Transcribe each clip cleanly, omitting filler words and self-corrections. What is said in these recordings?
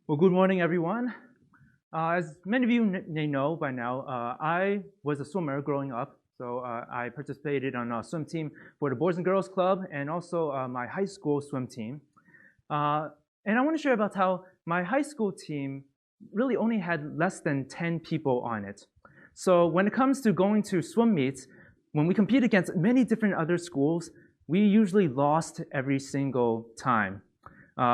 Well, good morning, everyone. As many of you may know by now, I was a swimmer growing up. So I participated on a swim team for the Boys and Girls Club and also my high school swim team. And I want to share about how my high school team really only had less than 10 people on it. So when it comes to going to swim meets, when we compete against many different other schools, we usually lost every single time.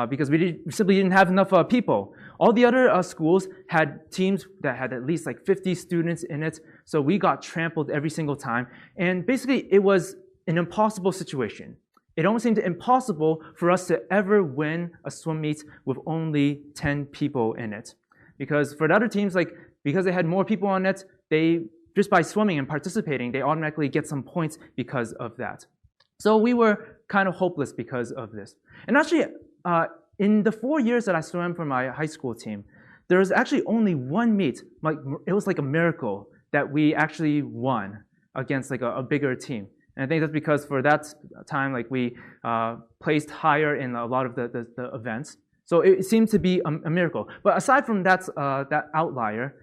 Because we simply didn't have enough people. All the other schools had teams that had at least like 50 students in it, so we got trampled every single time. And basically, it was an impossible situation. It almost seemed impossible for us to ever win a swim meet with only 10 people in it. Because for the other teams, because they had more people on it, they just by swimming and participating, they automatically get some points because of that. So we were kind of hopeless because of this. And actually, in the 4 years that I swam for my high school team, there was actually only one meet. It was like a miracle that we actually won against like a bigger team. And I think that's because for that time, we placed higher in a lot of the events. So it seemed to be a miracle. But aside from that outlier,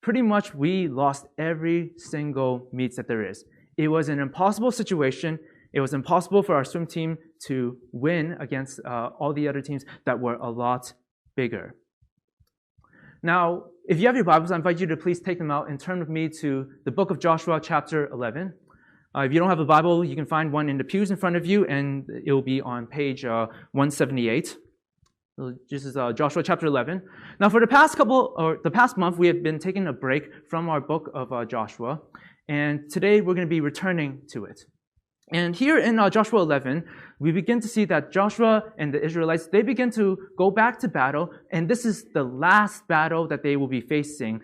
pretty much we lost every single meet that there is. It was an impossible situation. It was impossible for our swim team to win against all the other teams that were a lot bigger. Now, if you have your Bibles, I invite you to please take them out and turn with me to the book of Joshua, chapter 11. If you don't have a Bible, you can find one in the pews in front of you, and it will be on page 178. This is Joshua chapter 11. Now, for the past month, we have been taking a break from our book of Joshua, and today we're going to be returning to it. And here in Joshua 11, we begin to see that Joshua and the Israelites, they begin to go back to battle, and this is the last battle that they will be facing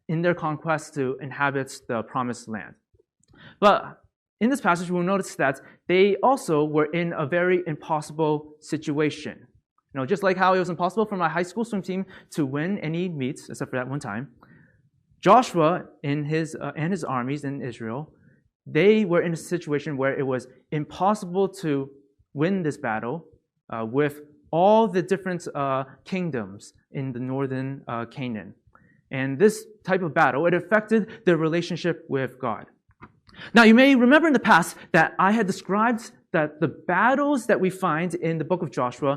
in their conquest to inhabit the promised land. But in this passage, we'll notice that they also were in a very impossible situation. Just like how it was impossible for my high school swim team to win any meets, except for that one time, Joshua and his armies in Israel, they were in a situation where it was impossible to win this battle with all the different kingdoms in the northern Canaan. And this type of battle, it affected their relationship with God. Now, you may remember in the past that I had described that the battles that we find in the book of Joshua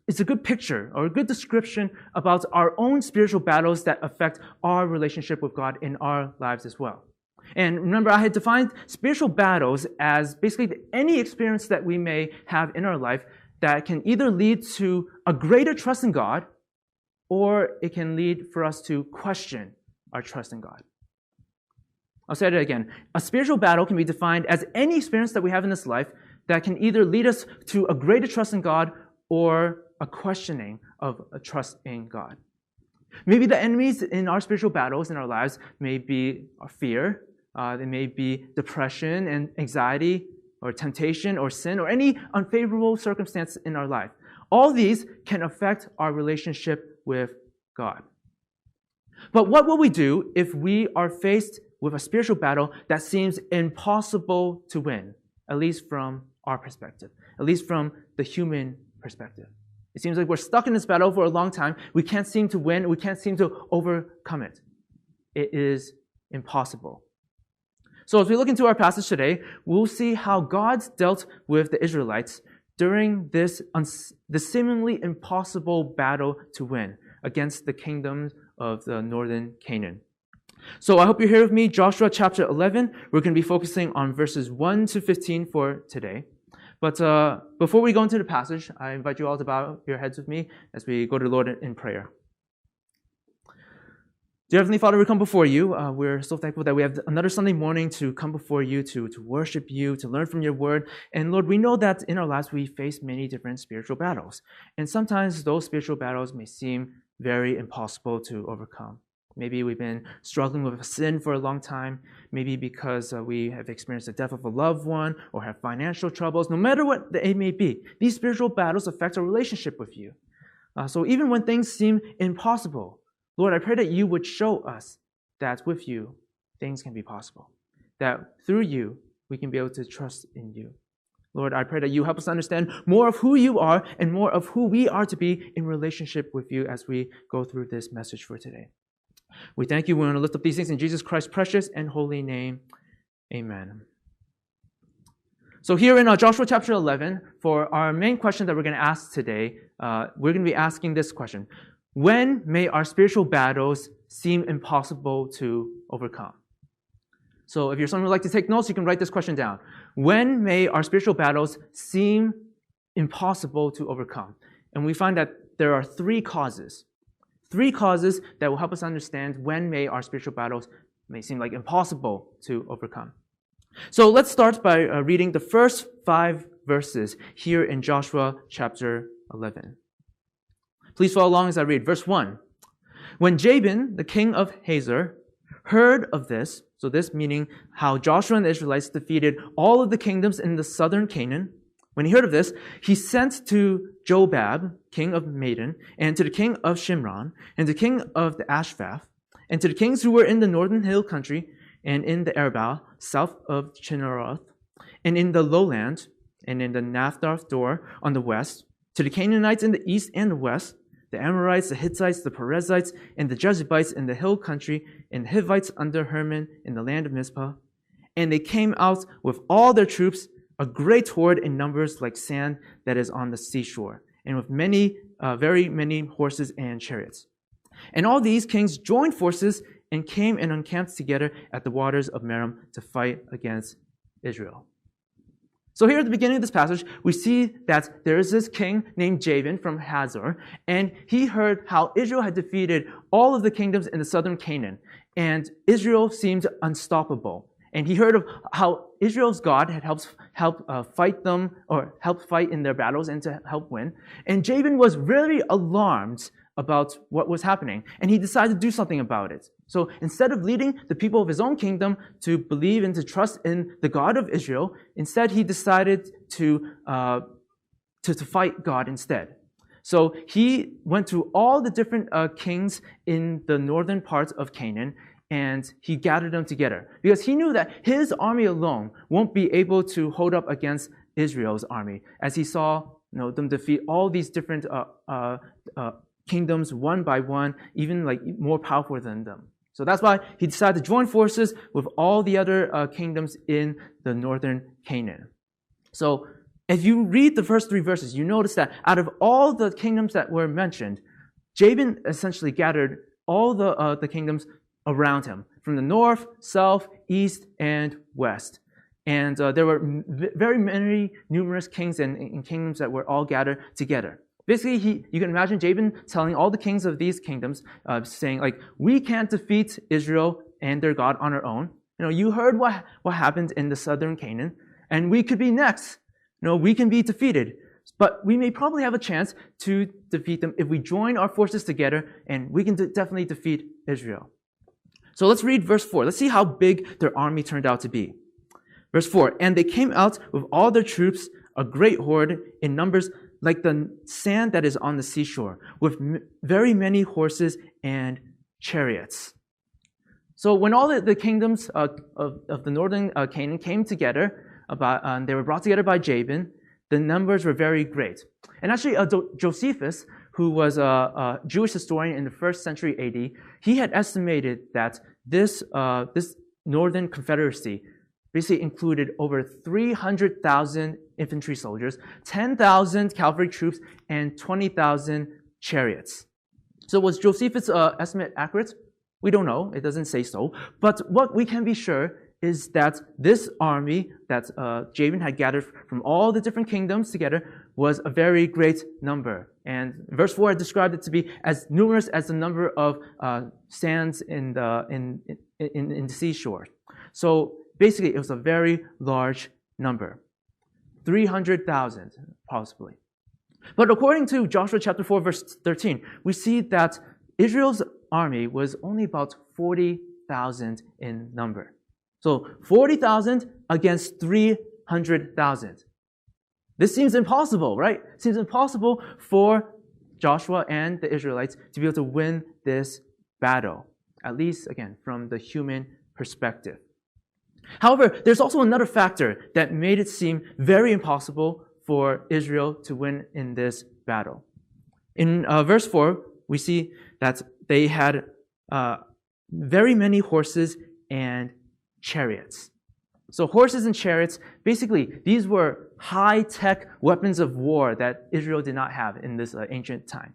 is a good picture or a good description about our own spiritual battles that affect our relationship with God in our lives as well. And remember, I had defined spiritual battles as basically any experience that we may have in our life that can either lead to a greater trust in God, or it can lead for us to question our trust in God. I'll say it again. A spiritual battle can be defined as any experience that we have in this life that can either lead us to a greater trust in God or a questioning of a trust in God. Maybe the enemies in our spiritual battles in our lives may be our fear, they may be depression and anxiety, or temptation, or sin, or any unfavorable circumstance in our life. All these can affect our relationship with God. But what will we do if we are faced with a spiritual battle that seems impossible to win, at least from our perspective, at least from the human perspective? It seems like we're stuck in this battle for a long time. We can't seem to win. We can't seem to overcome it. It is impossible. So as we look into our passage today, we'll see how God dealt with the Israelites during this seemingly impossible battle to win against the kingdoms of the northern Canaan. So I hope you're here with me. Joshua chapter 11, we're going to be focusing on verses 1 to 15 for today. But before we go into the passage, I invite you all to bow your heads with me as we go to the Lord in prayer. Dear Heavenly Father, we come before you. We're so thankful that we have another Sunday morning to come before you, to worship you, to learn from your word. And Lord, we know that in our lives we face many different spiritual battles. And sometimes those spiritual battles may seem very impossible to overcome. Maybe we've been struggling with a sin for a long time. Maybe because we have experienced the death of a loved one or have financial troubles. No matter what it may be, these spiritual battles affect our relationship with you. So even when things seem impossible, Lord, I pray that you would show us that with you, things can be possible. That through you, we can be able to trust in you. Lord, I pray that you help us understand more of who you are and more of who we are to be in relationship with you as we go through this message for today. We thank you. We want to lift up these things in Jesus Christ's precious and holy name. Amen. So here in Joshua chapter 11, for our main question that we're going to ask today, we're going to be asking this question. When may our spiritual battles seem impossible to overcome? So if you're someone who would like to take notes, you can write this question down. When may our spiritual battles seem impossible to overcome? And we find that there are three causes. Three causes that will help us understand when may our spiritual battles may seem like impossible to overcome. So let's start by reading the first 5 verses here in Joshua chapter 11. Please follow along as I read. Verse 1. When Jabin, the king of Hazor, heard of this, so this meaning how Joshua and the Israelites defeated all of the kingdoms in the southern Canaan, when he heard of this, he sent to Jobab, king of Madon, and to the king of Shimron, and to the king of the Ashvath, and to the kings who were in the northern hill country, and in the Arabah, south of Chinneroth, and in the lowland, and in the Naphthah door on the west, to the Canaanites in the east and the west, the Amorites, the Hittites, the Perizzites, and the Jebusites in the hill country, and the Hivites under Hermon in the land of Mizpah. And they came out with all their troops, a great horde in numbers like sand that is on the seashore, and with very many horses and chariots. And all these kings joined forces and came and encamped together at the waters of Merom to fight against Israel. So here at the beginning of this passage, we see that there is this king named Jabin from Hazor, and he heard how Israel had defeated all of the kingdoms in the southern Canaan, and Israel seemed unstoppable. And he heard of how Israel's God had helped fight them, or helped fight in their battles and to help win. And Jabin was really alarmed about what was happening, and he decided to do something about it. So instead of leading the people of his own kingdom to believe and to trust in the God of Israel, instead he decided to fight God instead. So he went to all the different kings in the northern parts of Canaan, and he gathered them together because he knew that his army alone won't be able to hold up against Israel's army, as he saw them defeat all these different kingdoms one by one, even like more powerful than them. So that's why he decided to join forces with all the other kingdoms in the northern Canaan. So if you read the first 3 verses, you notice that out of all the kingdoms that were mentioned, Jabin essentially gathered all the kingdoms around him, from the north, south, east, and west. And there were very many numerous kings and kingdoms that were all gathered together. Basically, you can imagine Jabin telling all the kings of these kingdoms, saying, like, we can't defeat Israel and their God on our own. You heard what happened in the southern Canaan, and we could be next. We can be defeated. But we may probably have a chance to defeat them if we join our forces together, and we can definitely defeat Israel. So let's read verse 4. Let's see how big their army turned out to be. Verse 4, and they came out with all their troops, a great horde, in numbers like the sand that is on the seashore, with very many horses and chariots. So when all the kingdoms of the northern Canaan came together, they were brought together by Jabin, the numbers were very great. And actually, Josephus, who was a Jewish historian in the 1st century AD, he had estimated that this northern confederacy basically included over 300,000 infantry soldiers, 10,000 cavalry troops, and 20,000 chariots. So was Josephus' estimate accurate? We don't know. It doesn't say so. But what we can be sure is that this army that Jabin had gathered from all the different kingdoms together was a very great number. And verse 4 described it to be as numerous as the number of sands in the seashore. So basically, it was a very large number. 300,000, possibly. But according to Joshua chapter 4, verse 13, we see that Israel's army was only about 40,000 in number. So 40,000 against 300,000. This seems impossible, right? It seems impossible for Joshua and the Israelites to be able to win this battle, at least, again, from the human perspective. However, there's also another factor that made it seem very impossible for Israel to win in this battle. In verse 4, we see that they had very many horses and chariots. So horses and chariots, basically, these were high-tech weapons of war that Israel did not have in this ancient time.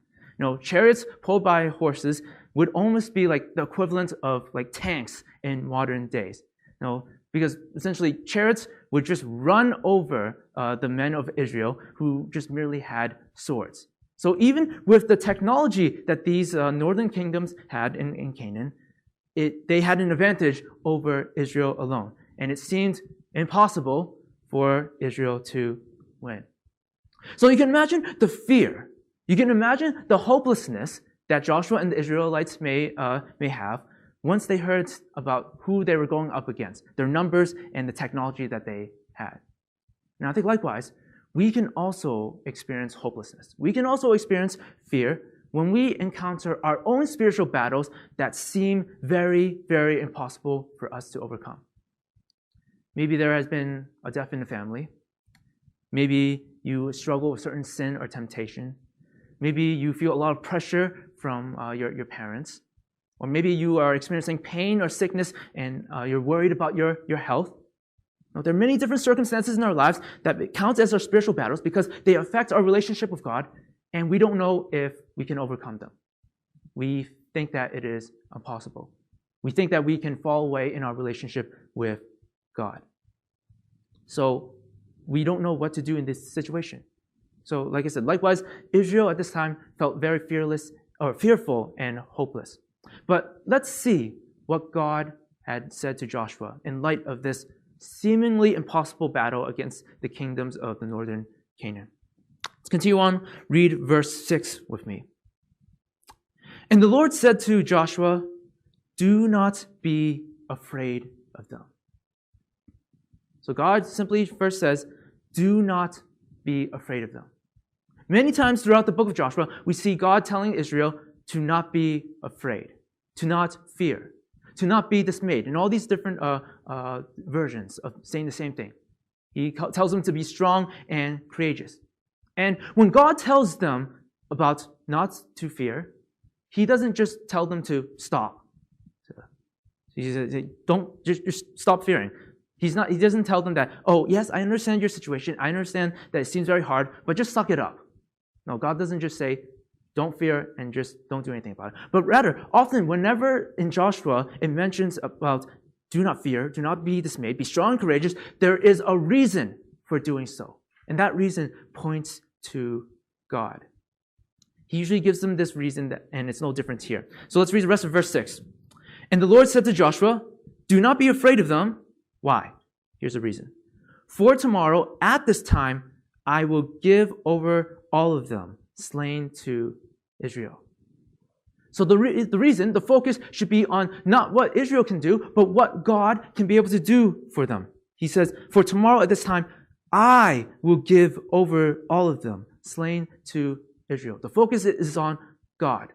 Chariots pulled by horses would almost be like the equivalent of like tanks in modern days. Because essentially chariots would just run over the men of Israel who just merely had swords. So even with the technology that these northern kingdoms had in Canaan, they had an advantage over Israel alone. And it seemed impossible for Israel to win. So you can imagine the fear. You can imagine the hopelessness that Joshua and the Israelites may have once they heard about who they were going up against, their numbers and the technology that they had. Now, I think likewise, we can also experience hopelessness. We can also experience fear when we encounter our own spiritual battles that seem very, very impossible for us to overcome. Maybe there has been a death in the family. Maybe you struggle with certain sin or temptation. Maybe you feel a lot of pressure from your parents. Or maybe you are experiencing pain or sickness and you're worried about your health. Now, there are many different circumstances in our lives that count as our spiritual battles because they affect our relationship with God, and we don't know if we can overcome them. We think that it is impossible. We think that we can fall away in our relationship with God. So we don't know what to do in this situation. So like I said, likewise, Israel at this time felt very fearful and hopeless. But let's see what God had said to Joshua in light of this seemingly impossible battle against the kingdoms of the northern Canaan. Let's continue on. Read verse 6 with me. And the Lord said to Joshua, "Do not be afraid of them." So God simply first says, do not be afraid of them. Many times throughout the book of Joshua, we see God telling Israel to not be afraid, to not fear, to not be dismayed, and all these different versions of saying the same thing. He tells them to be strong and courageous. And when God tells them about not to fear, He doesn't just tell them to stop. He says, don't just stop fearing. He doesn't tell them that, oh, yes, I understand your situation. I understand that it seems very hard, but just suck it up. No, God doesn't just say, don't fear and just don't do anything about it. But rather, often, whenever in Joshua it mentions about do not fear, do not be dismayed, be strong and courageous, there is a reason for doing so. And that reason points to God. He usually gives them this reason, and it's no different here. So let's read the rest of verse 6. And the Lord said to Joshua, do not be afraid of them. Why? Here's the reason. For tomorrow, at this time, I will give over all of them, slain to Israel. So the reason, the focus should be on not what Israel can do, but what God can be able to do for them. He says, for tomorrow at this time, I will give over all of them, slain to Israel. The focus is on God.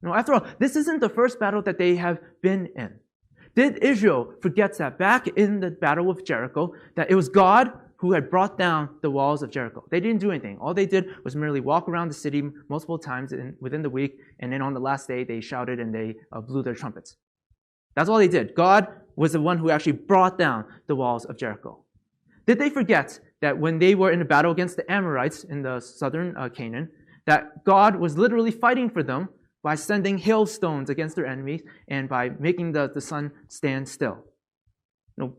Now, after all, this isn't the first battle that they have been in. Did Israel forget that back in the battle with Jericho, that it was God who had brought down the walls of Jericho? They didn't do anything. All they did was merely walk around the city multiple times within the week, and then on the last day, they shouted and they blew their trumpets. That's all they did. God was the one who actually brought down the walls of Jericho. Did they forget that when they were in a battle against the Amorites in the southern Canaan, that God was literally fighting for them by sending hailstones against their enemies and by making the sun stand still? No,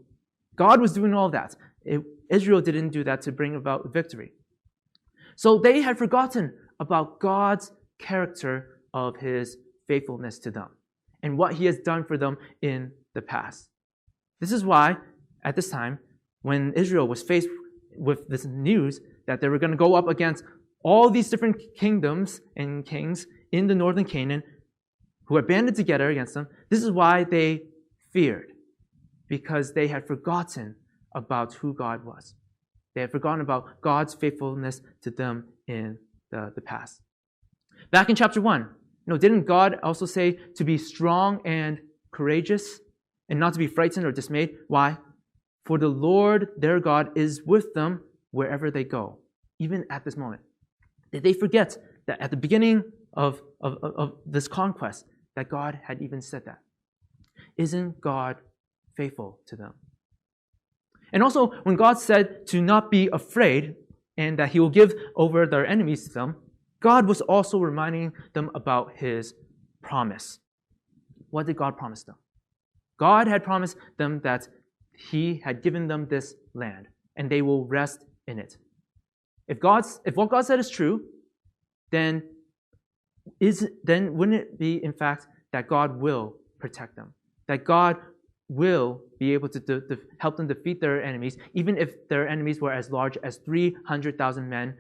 God was doing all that. Israel didn't do that to bring about victory. So they had forgotten about God's character of His faithfulness to them and what He has done for them in the past. This is why, at this time, when Israel was faced with this news that they were going to go up against all these different kingdoms and kings in the northern Canaan who had banded together against them, this is why they feared, because they had forgotten about who God was. They had forgotten about God's faithfulness to them in the past. Back in chapter 1, didn't God also say to be strong and courageous and not to be frightened or dismayed? Why? For the Lord their God is with them wherever they go, even at this moment. Did they forget that at the beginning of this conquest, that God had even said that? Isn't God faithful to them? And also, when God said to not be afraid and that he will give over their enemies to them, God was also reminding them about his promise. What did God promise them? God had promised them that he had given them this land, and they will rest in it. If what God said is true, then wouldn't it be, in fact, that God will protect them? That God will be able to help them defeat their enemies, even if their enemies were as large as 300,000 men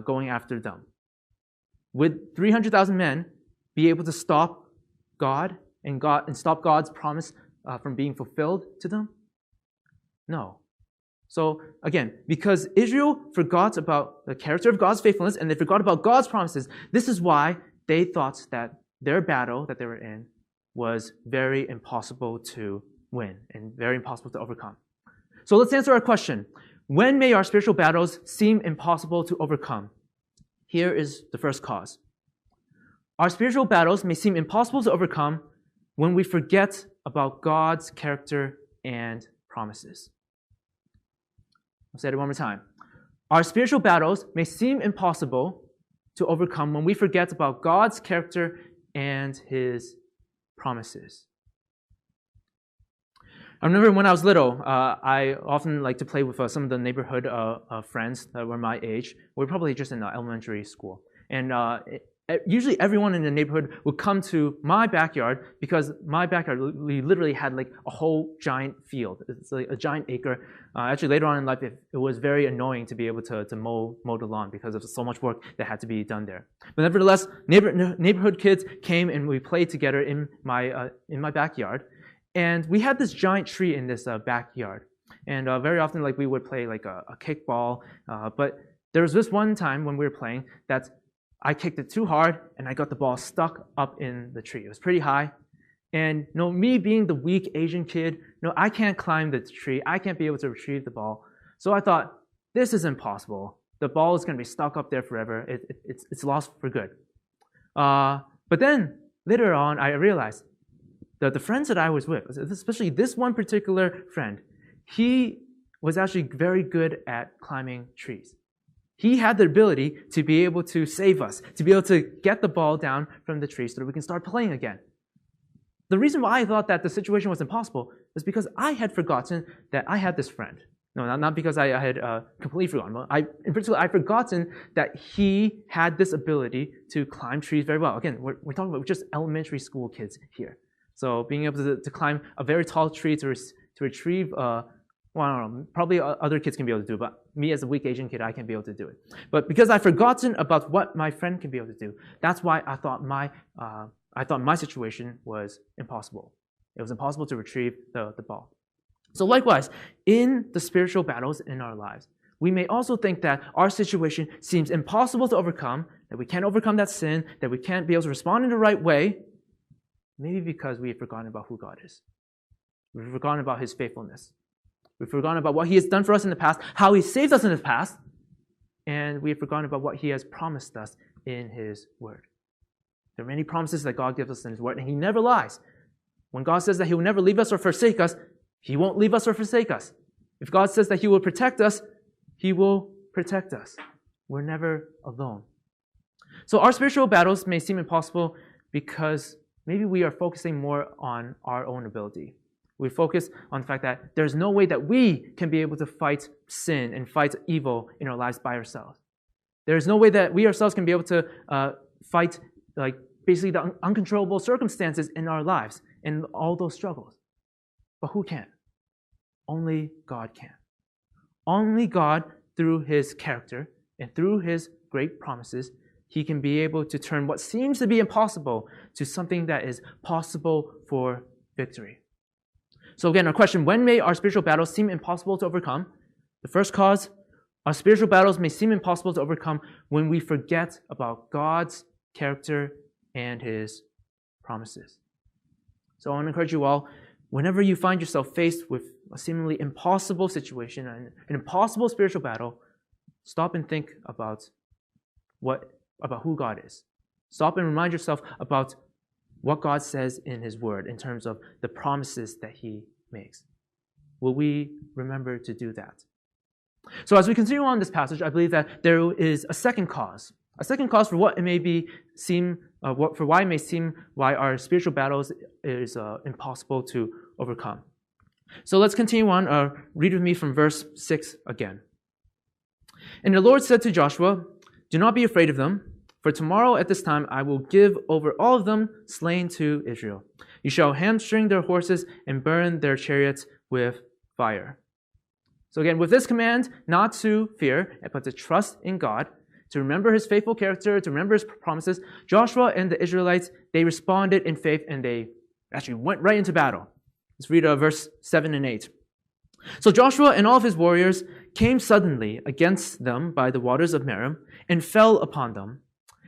going after them. Would 300,000 men be able to stop God and stop God's promise from being fulfilled to them? No. So again, because Israel forgot about the character of God's faithfulness and they forgot about God's promises, this is why they thought that their battle that they were in was very impossible to win and very impossible to overcome. So let's answer our question. When may our spiritual battles seem impossible to overcome? Here is the first cause. Our spiritual battles may seem impossible to overcome when we forget about God's character and promises. I'll say it one more time. Our spiritual battles may seem impossible to overcome when we forget about God's character and his promises. I remember when I was little, I often liked to play with some of the neighborhood friends that were my age. We were probably just in elementary school. And usually everyone in the neighborhood would come to my backyard because my backyard, we literally had like a whole giant field. It's like a giant acre. Actually, later on in life, it was very annoying to be able to mow the lawn because of so much work that had to be done there. But nevertheless, neighborhood kids came and we played together in my backyard. And we had this giant tree in this backyard. And very often, like we would play like a kickball. But there was this one time when we were playing that I kicked it too hard and I got the ball stuck up in the tree. It was pretty high. And me being the weak Asian kid, I can't climb the tree. I can't be able to retrieve the ball. So I thought, this is impossible. The ball is going to be stuck up there forever. It's lost for good. But then later on, I realized that the friends that I was with, especially this one particular friend, he was actually very good at climbing trees. He had the ability to be able to save us, to be able to get the ball down from the tree so that we can start playing again. The reason why I thought that the situation was impossible was because I had forgotten that I had this friend. No, not because I had completely forgotten. In particular, I'd forgotten that he had this ability to climb trees very well. Again, we're talking about just elementary school kids here. So being able to climb a very tall tree to retrieve, well, I don't know, probably other kids can be able to do, but me as a weak Asian kid, I can't be able to do it. But because I've forgotten about what my friend can be able to do, that's why I thought my situation was impossible. It was impossible to retrieve the ball. So likewise, in the spiritual battles in our lives, we may also think that our situation seems impossible to overcome, that we can't overcome that sin, that we can't be able to respond in the right way, maybe because we have forgotten about who God is. We've forgotten about his faithfulness. We've forgotten about what he has done for us in the past, how he saved us in the past, and we have forgotten about what he has promised us in his word. There are many promises that God gives us in his word, and he never lies. When God says that he will never leave us or forsake us, he won't leave us or forsake us. If God says that he will protect us, he will protect us. We're never alone. So our spiritual battles may seem impossible because maybe we are focusing more on our own ability. We focus on the fact that there's no way that we can be able to fight sin and fight evil in our lives by ourselves. There's no way that we ourselves can be able to fight basically the uncontrollable circumstances in our lives and all those struggles. But who can? Only God can. Only God, through his character and through his great promises, he can be able to turn what seems to be impossible to something that is possible for victory. So again, our question, when may our spiritual battles seem impossible to overcome? The first cause, our spiritual battles may seem impossible to overcome when we forget about God's character and his promises. So I want to encourage you all, whenever you find yourself faced with a seemingly impossible situation, an impossible spiritual battle, stop and think about who God is. Stop and remind yourself about what God says in His Word in terms of the promises that He makes. Will we remember to do that? So as we continue on this passage, I believe that there is a second cause for what it may seem why our spiritual battles is impossible to overcome. So let's continue on. Read with me from verse 6 again. And the Lord said to Joshua, "Do not be afraid of them, for tomorrow at this time I will give over all of them slain to Israel. You shall hamstring their horses and burn their chariots with fire." So again, with this command not to fear, but to trust in God, to remember His faithful character, to remember His promises, Joshua and the Israelites, they responded in faith and they actually went right into battle. Let's read verse 7 and 8. So Joshua and all of his warriors came suddenly against them by the waters of Merom and fell upon them.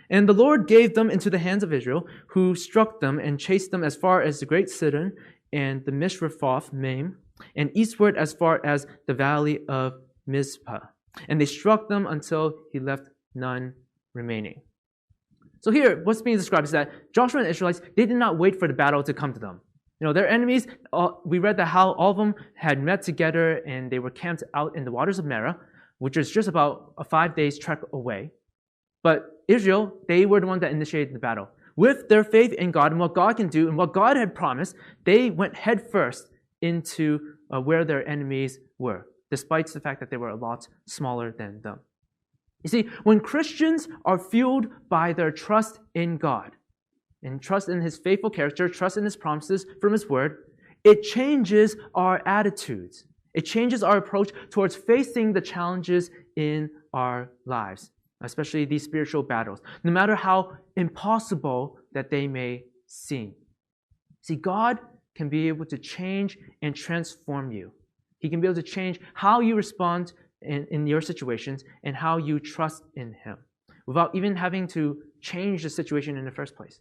And the Lord gave them into the hands of Israel, who struck them and chased them as far as the great Sidon and the Mishrephoth Maim, and eastward as far as the valley of Mizpah. And they struck them until he left none remaining. So here, what's being described is that Joshua and the Israelites, they did not wait for the battle to come to them. Their enemies, we read that how all of them had met together and they were camped out in the waters of Merah, which is just about a 5 days trek away. But Israel, they were the one that initiated the battle. With their faith in God and what God can do and what God had promised, they went headfirst into where their enemies were, despite the fact that they were a lot smaller than them. You see, when Christians are fueled by their trust in God, and trust in His faithful character, trust in His promises from His Word, it changes our attitudes. It changes our approach towards facing the challenges in our lives, especially these spiritual battles, no matter how impossible that they may seem. See, God can be able to change and transform you. He can be able to change how you respond in your situations and how you trust in Him without even having to change the situation in the first place.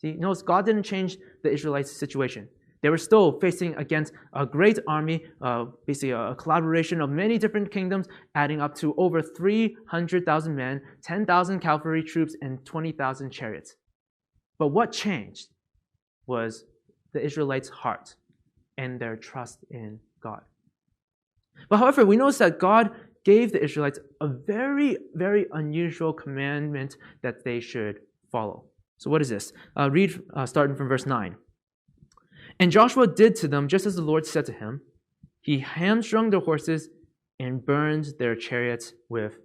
See, notice God didn't change the Israelites' situation. They were still facing against a great army, basically a collaboration of many different kingdoms, adding up to over 300,000 men, 10,000 cavalry troops, and 20,000 chariots. But what changed was the Israelites' heart and their trust in God. But however, we notice that God gave the Israelites a very, very unusual commandment that they should follow. So what is this? Read starting from verse 9. And Joshua did to them just as the Lord said to him. He hamstrung their horses and burned their chariots with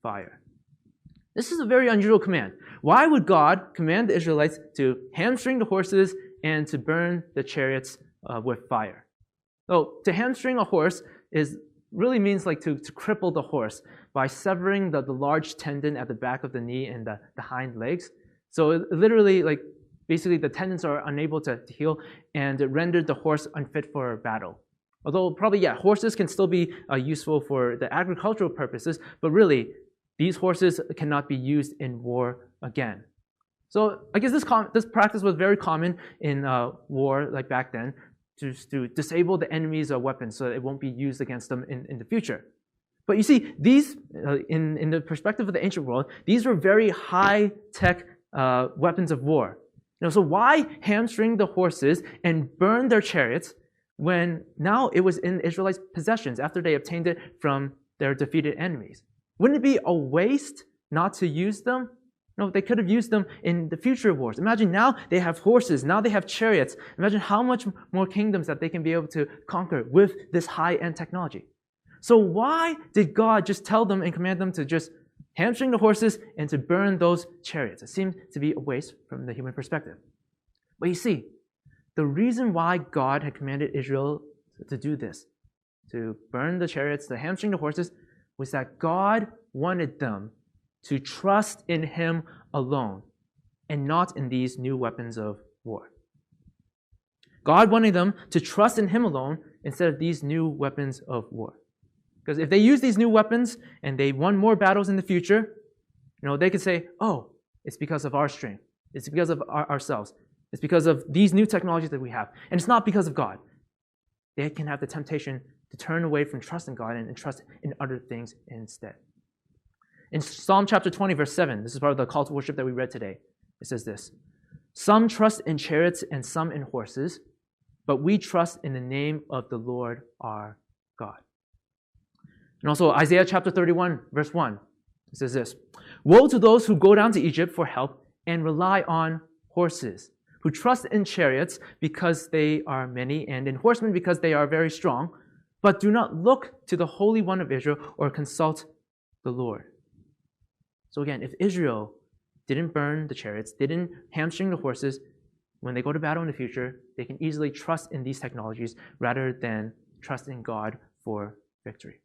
fire. This is a very unusual command. Why would God command the Israelites to hamstring the horses and to burn the chariots with fire? So to hamstring a horse really means like to cripple the horse by severing the large tendon at the back of the knee and the hind legs. So it literally, basically the tendons are unable to heal, and it rendered the horse unfit for battle. Although probably, horses can still be useful for the agricultural purposes, but really, these horses cannot be used in war again. So I guess this practice was very common in war, like back then, to disable the enemy's weapons so that it won't be used against them in the future. But you see, these, in the perspective of the ancient world, these were very high-tech weapons of war. So why hamstring the horses and burn their chariots when now it was in Israelites' possessions after they obtained it from their defeated enemies? Wouldn't it be a waste not to use them? No, they could have used them in the future wars. Imagine now they have horses, now they have chariots. Imagine how much more kingdoms that they can be able to conquer with this high-end technology. So why did God just tell them and command them to just hamstring the horses and to burn those chariots? It seemed to be a waste from the human perspective. But you see, the reason why God had commanded Israel to do this, to burn the chariots, to hamstring the horses, was that God wanted them to trust in Him alone and not in these new weapons of war. God wanted them to trust in Him alone instead of these new weapons of war. Because if they use these new weapons and they won more battles in the future, they could say, oh, it's because of our strength. It's because of ourselves. It's because of these new technologies that we have. And it's not because of God. they can have the temptation to turn away from trust in God and trust in other things instead. In Psalm chapter 20, verse 7, this is part of the call to worship that we read today. It says this, "Some trust in chariots and some in horses, but we trust in the name of the Lord our God." And also Isaiah chapter 31, verse 1, it says this, "Woe to those who go down to Egypt for help and rely on horses, who trust in chariots because they are many and in horsemen because they are very strong, but do not look to the Holy One of Israel or consult the Lord." So again, if Israel didn't burn the chariots, didn't hamstring the horses, when they go to battle in the future, they can easily trust in these technologies rather than trust in God for victory.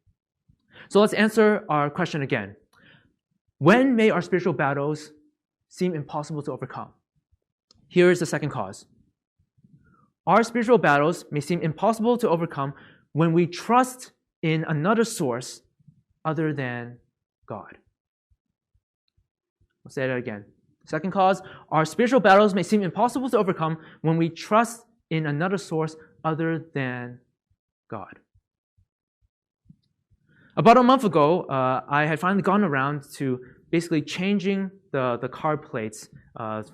So let's answer our question again. When may our spiritual battles seem impossible to overcome? Here is the second cause. Our spiritual battles may seem impossible to overcome when we trust in another source other than God. I'll say that again. Second cause, our spiritual battles may seem impossible to overcome when we trust in another source other than God. About a month ago, I had finally gone around to basically changing the car plates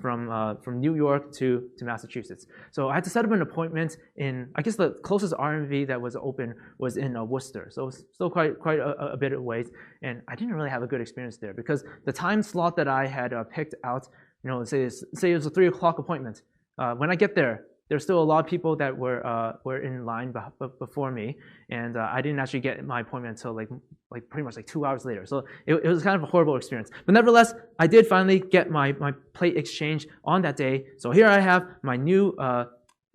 from New York to Massachusetts. So I had to set up an appointment in, I guess the closest RMV that was open was in Worcester. So it was still quite a bit of ways. And I didn't really have a good experience there because the time slot that I had picked out, say it was a 3 o'clock appointment. When I get there's still a lot of people that were in line before me, and I didn't actually get my appointment until like pretty much 2 hours later. So it was kind of a horrible experience. But nevertheless, I did finally get my plate exchange on that day. So here I have my new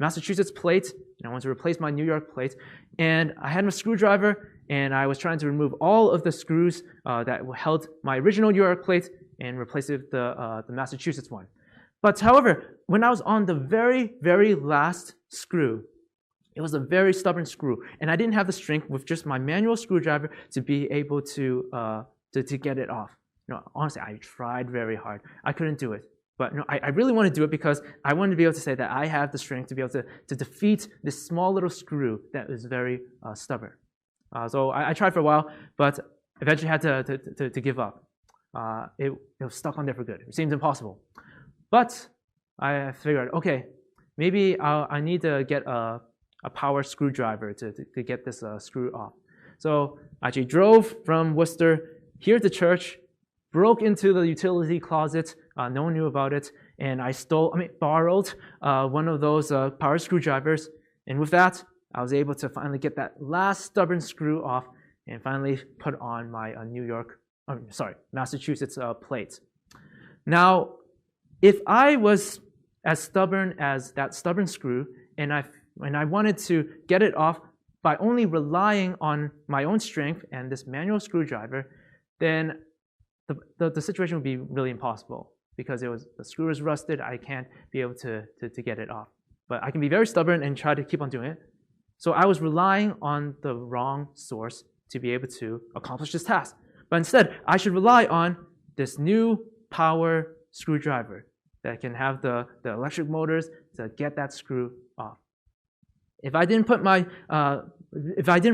Massachusetts plate, and I want to replace my New York plate. And I had a screwdriver, and I was trying to remove all of the screws that held my original New York plate and replace it with the Massachusetts one. But however, when I was on the very, very last screw, it was a very stubborn screw, and I didn't have the strength with just my manual screwdriver to be able to get it off. Honestly, I tried very hard. I couldn't do it. But I really want to do it because I wanted to be able to say that I have the strength to be able to defeat this small little screw that is very stubborn. So I tried for a while, but eventually had to give up. It was stuck on there for good. It seems impossible. But I figured, okay, maybe I need to get a power screwdriver to get this screw off. So I actually drove from Worcester here to church, broke into the utility closet. No one knew about it, and I borrowed one of those power screwdrivers. And with that, I was able to finally get that last stubborn screw off and finally put on my Massachusetts plate. Now, if I was as stubborn as that stubborn screw, and I wanted to get it off by only relying on my own strength and this manual screwdriver, then the situation would be really impossible because the screw is rusted. I can't be able to get it off. But I can be very stubborn and try to keep on doing it. So I was relying on the wrong source to be able to accomplish this task. But instead, I should rely on this new power screwdriver that can have the electric motors to get that screw off. If I didn't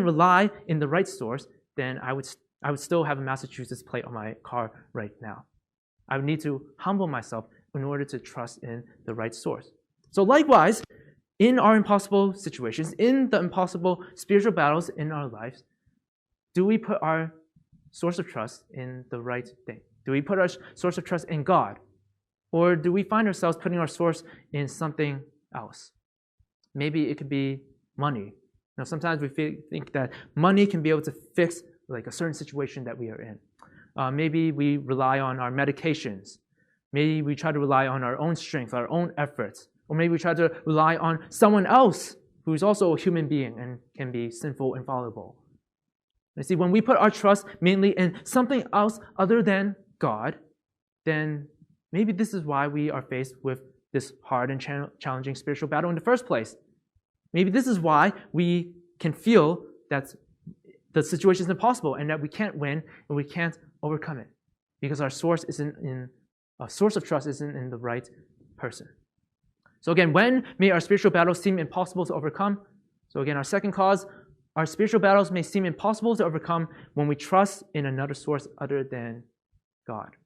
rely in the right source, then I would still have a Massachusetts plate on my car right now. I would need to humble myself in order to trust in the right source. So likewise, in our impossible situations, in the impossible spiritual battles in our lives, do we put our source of trust in the right thing? Do we put our source of trust in God? Or do we find ourselves putting our source in something else? Maybe it could be money. Sometimes we think that money can be able to fix like a certain situation that we are in. Maybe we rely on our medications. Maybe we try to rely on our own strength, our own efforts. Or maybe we try to rely on someone else who's also a human being and can be sinful and fallible. You see, when we put our trust mainly in something else other than God, then maybe this is why we are faced with this hard and challenging spiritual battle in the first place. Maybe this is why we can feel that the situation is impossible and that we can't win and we can't overcome it because our source of trust isn't in the right person. So again, when may our spiritual battles seem impossible to overcome? So again, our second cause, our spiritual battles may seem impossible to overcome when we trust in another source other than God.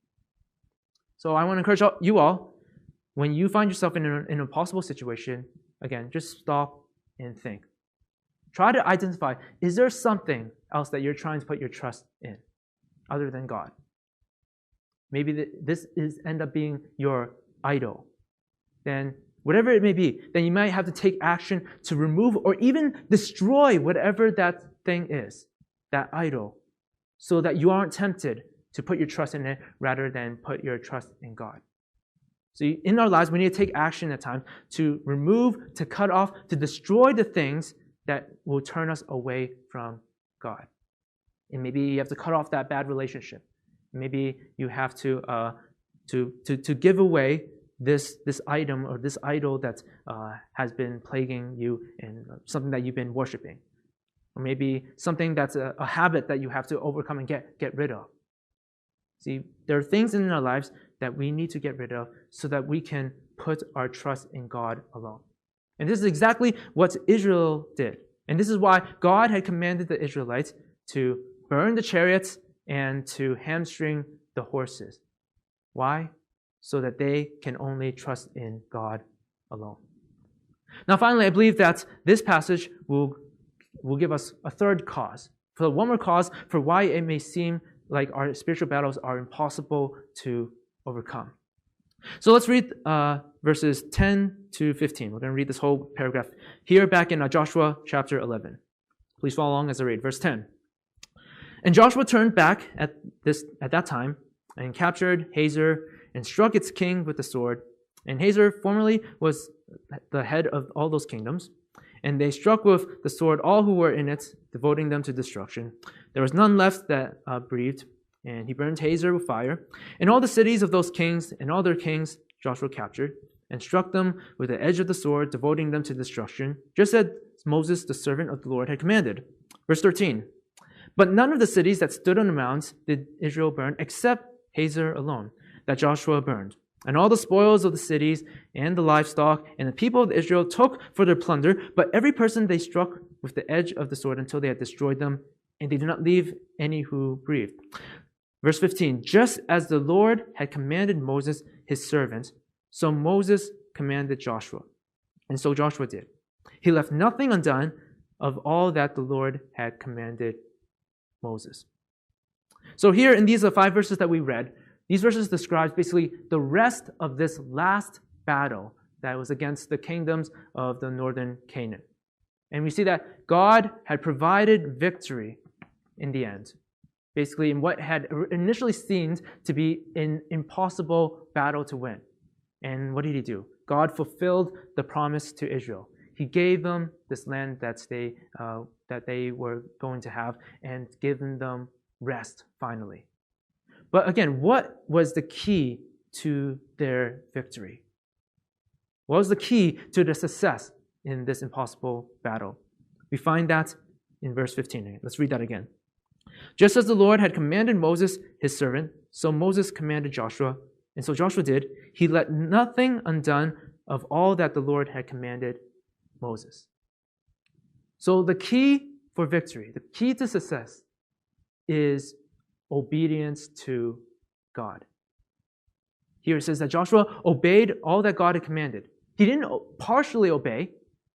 So I want to encourage you all, when you find yourself in an impossible situation, again, just stop and think. Try to identify, is there something else that you're trying to put your trust in other than God? Maybe this is end up being your idol. Then whatever it may be, then you might have to take action to remove or even destroy whatever that thing is, that idol, so that you aren't tempted to put your trust in it rather than put your trust in God. So in our lives, we need to take action at times to remove, to cut off, to destroy the things that will turn us away from God. And maybe you have to cut off that bad relationship. Maybe you have to give away this item or this idol that has been plaguing you and something that you've been worshiping. Or maybe something that's a habit that you have to overcome and get rid of. See, there are things in our lives that we need to get rid of so that we can put our trust in God alone. And this is exactly what Israel did. And this is why God had commanded the Israelites to burn the chariots and to hamstring the horses. Why? So that they can only trust in God alone. Now finally, I believe that this passage will give us a third cause. For one more cause for why it may seem like our spiritual battles are impossible to overcome. So let's read verses 10 to 15. We're going to read this whole paragraph here back in Joshua chapter 11. Please follow along as I read. Verse 10. And Joshua turned back at that time and captured Hazor and struck its king with the sword. And Hazor formerly was the head of all those kingdoms. And they struck with the sword all who were in it, devoting them to destruction. There was none left that breathed. And he burned Hazor with fire. And all the cities of those kings and all their kings Joshua captured, and struck them with the edge of the sword, devoting them to destruction, just as Moses, the servant of the Lord, had commanded. Verse 13. But none of the cities that stood on the mountains did Israel burn, except Hazor alone, that Joshua burned. And all the spoils of the cities and the livestock and the people of Israel took for their plunder, but every person they struck with the edge of the sword until they had destroyed them, and they did not leave any who breathed. Verse 15, just as the Lord had commanded Moses, his servant, so Moses commanded Joshua. And so Joshua did. He left nothing undone of all that the Lord had commanded Moses. So here in these 5 verses that we read, these verses describe basically the rest of this last battle that was against the kingdoms of the northern Canaan. And we see that God had provided victory in the end. Basically, in what had initially seemed to be an impossible battle to win. And what did he do? God fulfilled the promise to Israel. He gave them this land that they were going to have and given them rest finally. But again, what was the key to their victory? What was the key to their success in this impossible battle? We find that in verse 15. Let's read that again. Just as the Lord had commanded Moses, his servant, so Moses commanded Joshua, and so Joshua did. He let nothing undone of all that the Lord had commanded Moses. So the key for victory, the key to success, is obedience to God. Here it says that Joshua obeyed all that God had commanded. He didn't partially obey.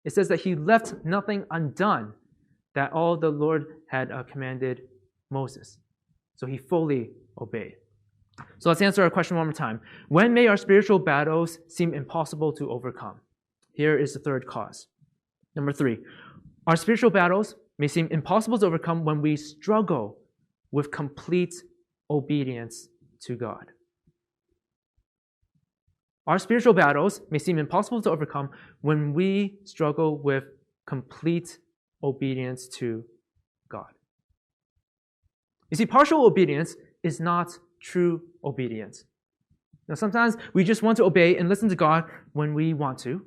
It says that he left nothing undone that all the Lord had commanded Moses. So he fully obeyed. So let's answer our question one more time. When may our spiritual battles seem impossible to overcome? Here is the third cause. Number 3, our spiritual battles may seem impossible to overcome when we struggle with complete obedience to God. Our spiritual battles may seem impossible to overcome when we struggle with complete obedience to God. You see, partial obedience is not true obedience. Now, sometimes we just want to obey and listen to God when we want to,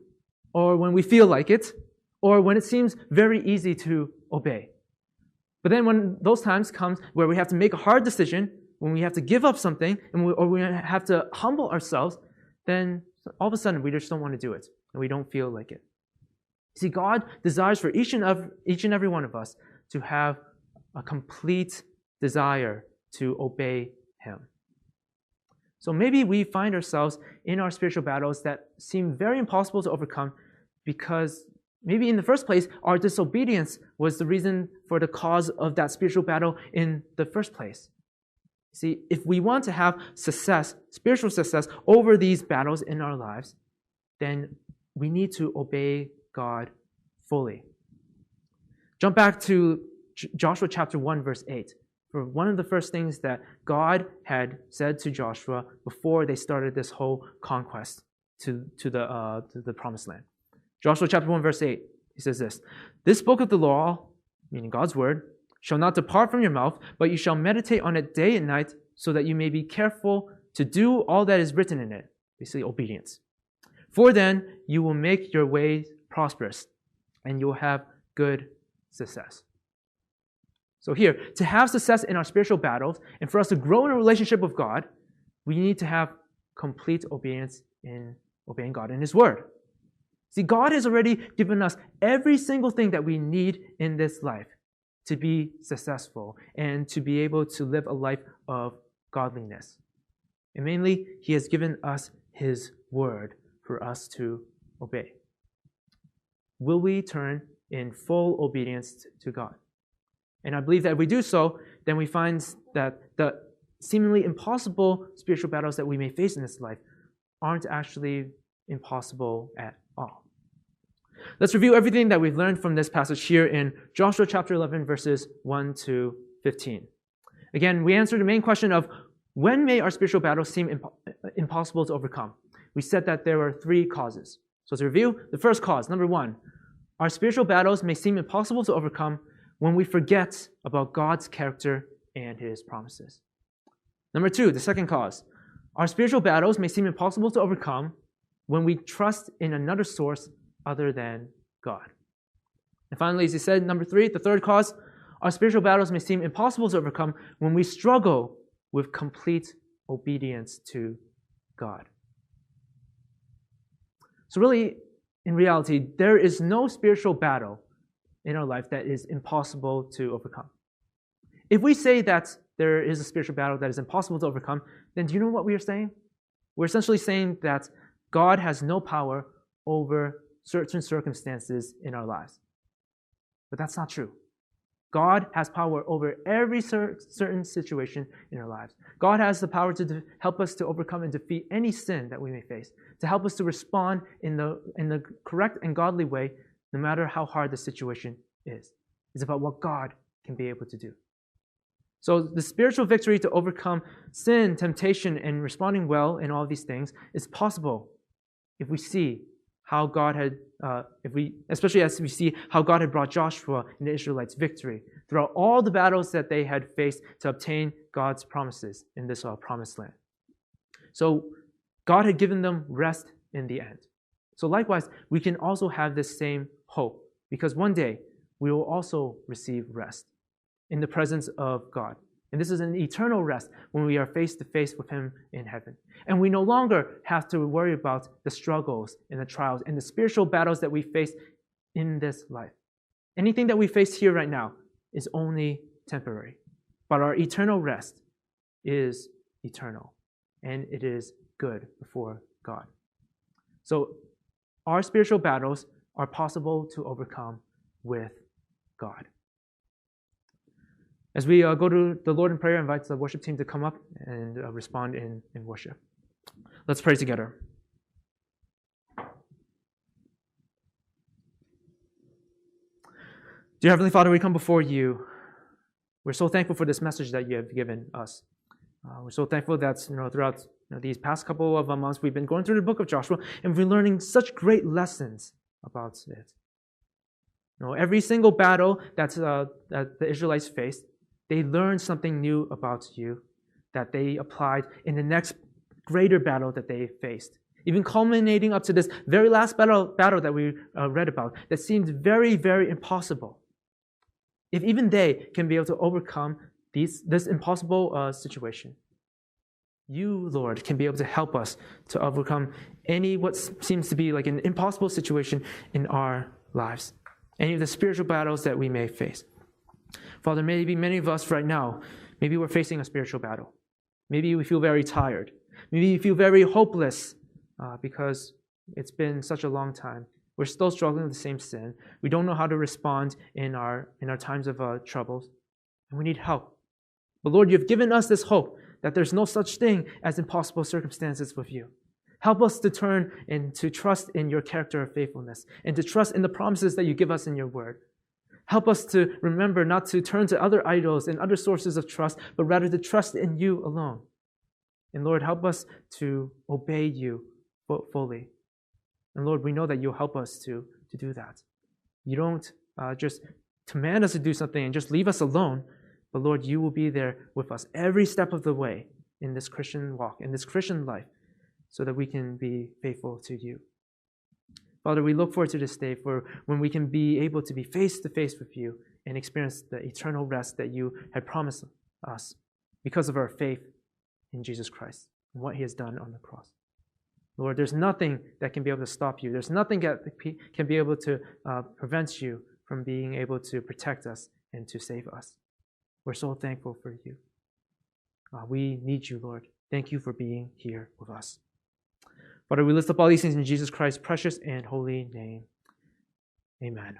or when we feel like it, or when it seems very easy to obey. But then when those times comes where we have to make a hard decision, when we have to give up something, or we have to humble ourselves, then all of a sudden we just don't want to do it, and we don't feel like it. See, God desires for each and every one of us to have a complete desire to obey Him. So maybe we find ourselves in our spiritual battles that seem very impossible to overcome because maybe in the first place, our disobedience was the reason for the cause of that spiritual battle in the first place. See, if we want to have success, spiritual success over these battles in our lives, then we need to obey God fully. Jump back to Joshua chapter 1, verse 8. For one of the first things that God had said to Joshua before they started this whole conquest to the promised land. Joshua chapter 1, verse 8, he says this, "This book of the law," meaning God's word, "shall not depart from your mouth, but you shall meditate on it day and night, so that you may be careful to do all that is written in it." Basically, obedience. "For then you will make your way prosperous, and you will have good success." So here, to have success in our spiritual battles, and for us to grow in a relationship with God, we need to have complete obedience in obeying God and His word. See, God has already given us every single thing that we need in this life to be successful and to be able to live a life of godliness. And mainly, He has given us His word for us to obey. Will we turn in full obedience to God? And I believe that if we do so, then we find that the seemingly impossible spiritual battles that we may face in this life aren't actually impossible at all. Let's review everything that we've learned from this passage here in Joshua chapter 11, verses 1 to 15. Again, we answered the main question of when may our spiritual battles seem impossible to overcome? We said that there were three causes. So to review, the first cause, number one, our spiritual battles may seem impossible to overcome when we forget about God's character and His promises. Number two, the second cause, our spiritual battles may seem impossible to overcome when we trust in another source other than God. And finally, as he said, number three, the third cause, our spiritual battles may seem impossible to overcome when we struggle with complete obedience to God. So really, in reality, there is no spiritual battle in our life that is impossible to overcome. If we say that there is a spiritual battle that is impossible to overcome, then do you know what we are saying? We're essentially saying that God has no power over certain circumstances in our lives. But that's not true. God has power over every certain situation in our lives. God has the power to help us to overcome and defeat any sin that we may face, to help us to respond in the correct and godly way, no matter how hard the situation is. It's about what God can be able to do. So the spiritual victory to overcome sin, temptation, and responding well in all these things is possible if we see how God had, especially as we see how God had brought Joshua and the Israelites victory throughout all the battles that they had faced to obtain God's promises in this promised land. So God had given them rest in the end. So likewise, we can also have this same hope, because one day we will also receive rest in the presence of God. And this is an eternal rest when we are face to face with Him in heaven. And we no longer have to worry about the struggles and the trials and the spiritual battles that we face in this life. Anything that we face here right now is only temporary. But our eternal rest is eternal. And it is good before God. So our spiritual battles are possible to overcome with God. As we go to the Lord in prayer, I invite the worship team to come up and respond in worship. Let's pray together. Dear Heavenly Father, we come before you. We're so thankful for this message that you have given us. We're so thankful that throughout these past couple of months, we've been going through the book of Joshua, and we've been learning such great lessons about it. Every single battle that the Israelites faced, they learned something new about you that they applied in the next greater battle that they faced. Even culminating up to this very last battle that we read about that seemed very, very impossible. If even they can be able to overcome this impossible situation, you, Lord, can be able to help us to overcome what seems to be like an impossible situation in our lives, any of the spiritual battles that we may face. Father, maybe many of us right now, maybe we're facing a spiritual battle. Maybe we feel very tired. Maybe you feel very hopeless because it's been such a long time. We're still struggling with the same sin. We don't know how to respond in our times of troubles, and we need help. But Lord, you've given us this hope that there's no such thing as impossible circumstances with you. Help us to turn and to trust in your character of faithfulness and to trust in the promises that you give us in your word. Help us to remember not to turn to other idols and other sources of trust, but rather to trust in you alone. And Lord, help us to obey you fully. And Lord, we know that you'll help us to do that. You don't just command us to do something and just leave us alone, but Lord, you will be there with us every step of the way in this Christian walk, in this Christian life, so that we can be faithful to you. Father, we look forward to this day for when we can be able to be face to face with you and experience the eternal rest that you have promised us because of our faith in Jesus Christ and what he has done on the cross. Lord, there's nothing that can be able to stop you. There's nothing that can be able to prevent you from being able to protect us and to save us. We're so thankful for you. We need you, Lord. Thank you for being here with us. Father, we lift up all these things in Jesus Christ's precious and holy name. Amen.